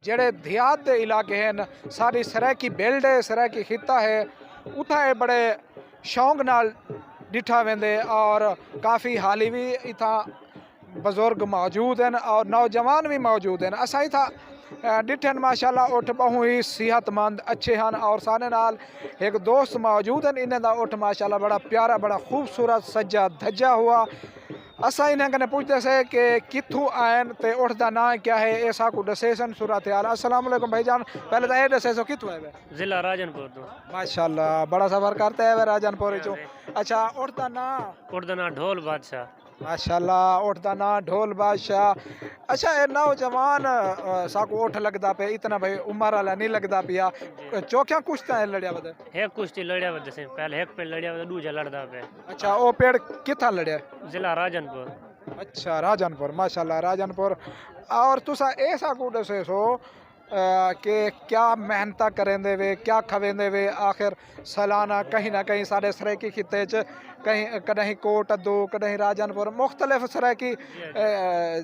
जेड़े देहात के इलाके हैं सारी सराकी बेल्ट है सराकी खिता है उथा ये बड़े शौक नाल डिठा वेंदे और काफ़ी हाली भी इथा बुजुर्ग मौजूद हैं और नौजवान भी मौजूद हैं। असा इथा डिठन माशाल्लाह उठ बहु ही सेहतमंद अच्छे हैं और सारे नाल एक दोस्त मौजूद हैं इन्हें दा उठ माशाल्लाह बड़ा प्यारा बड़ा खूबसूरत सज्जा धज्जा हुआ। असा इन्हें कने पूछते से कि कित्थू आयन ते उठ दा नाम क्या है ऐसा को दसे सन सूरत हाल। अस्सलाम वालेकुम भाईजान पहले तो ये दसे सो कित्थू आए जिला राजनपुर तो माशाल्लाह बड़ा सफर करते हैं राजनपुर चो। अच्छा उठ दा ना ढोल बादशाह माशाल्लाह उठदा ना ढोल बादशाह। अच्छा ये नौजवान साकू उठ लगदा पे इतना भाई उम्र वाला नहीं लगदा पिया चौकियां कुश्ता है लड़िया बदे एक कुश्ती लड़िया वद से पहले एक पे लड़िया वद दूजा लड़दा पे। अच्छा वो पेड़ किथा लड़िया जिला राजनपुर। अच्छा राजनपुर माशाल्लाह राजनपुर और तुसा ऐसा को दसे सो कि क्या मेहनत करेंदे वे क्या खवेंदे वे आखिर सालाना कहीं ना कहीं सारे सराकी खिते च कहीं कहीं कोट दो कहीं राजनपुर मुख्तलिफ सराकी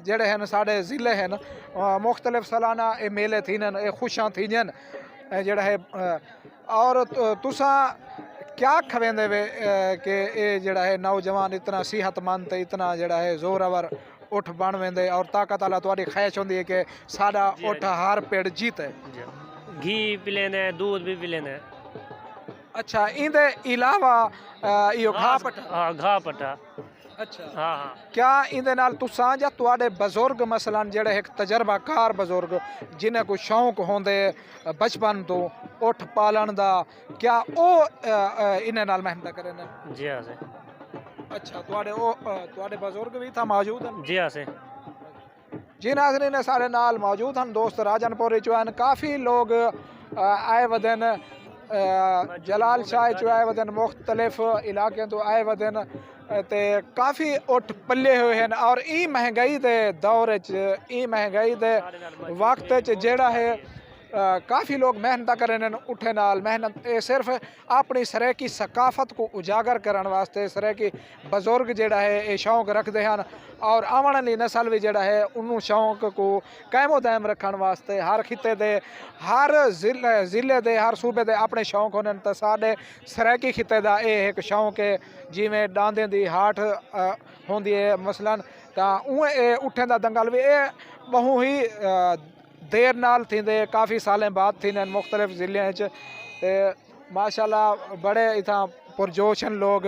जेड़े हैं साढ़े ज़िले हैं मुख्तलिफ सालाना ये मेले थी ये खुशियाँ थी जेड़ा है और तुसा क्या खवेंदे वे कि ये जेड़ा है नौजवान इतना सेहतमंद इतना जेड़ा है जोरावर उठ बन वेंदे और ताकत वाला तुम्हारी ख्वाहिश होंदी है कि साडा उठ हर पेड़ जीते घी पी लेने दूध भी पी लेने। अच्छा इंदे अलावा यो घा पट्टा हाँ घा पट्टा अच्छा हाँ हाँ क्या इंदे नाल तुसां या तुहाडे बुजुर्ग मसलन जेड़े एक तजर्बाकार बुजुर्ग जिन्हें कोई शौक होंदे बचपन तो उठ पालन दा क्या ओ इन्हें नाल मेहनत करे ने जी हाँ से अच्छा तुहाडे बुजुर्ग भी था मौजूद हैं जी हाँ से जी नाज़रीन सारे नाल मौजूद हैं दोस्त राजनपुर चो हैं काफ़ी लोग आए वदन जलाल शाह चो आए वदन मुख्तलिफ इलाके तो आए वदन ते काफ़ी उठ पल्ले हुए हैं और ई महंगाई दे दौर च ई महंगाई दे वक्त च जेड़ा है काफ़ी लोग मेहनत करें उठे नाल मेहनत ये सिर्फ अपनी सराकी सकाफत को उजागर करने वास्ते सराकी बुजुर्ग जेड़ा है ये शौक रखते हैं और आने वाली नस्ल भी जेड़ा है उन्होंने शौक को कायमो दायम रखने वास्ते हर खिते दे हर जिले दे हर सूबे दे अपने शौक होने तो साढ़े सराकी खिते का ये एक शौक है जिमें डांदे की हाठ होंदी है मसलन तो उएं उठे का दंगल भी ये बहु ही देर नाल थींदे काफ़ी सालें बाद थींदे मुख्तलिफ ज़िले माशाल्लाह बड़े इतना पुरजोश हैं लोग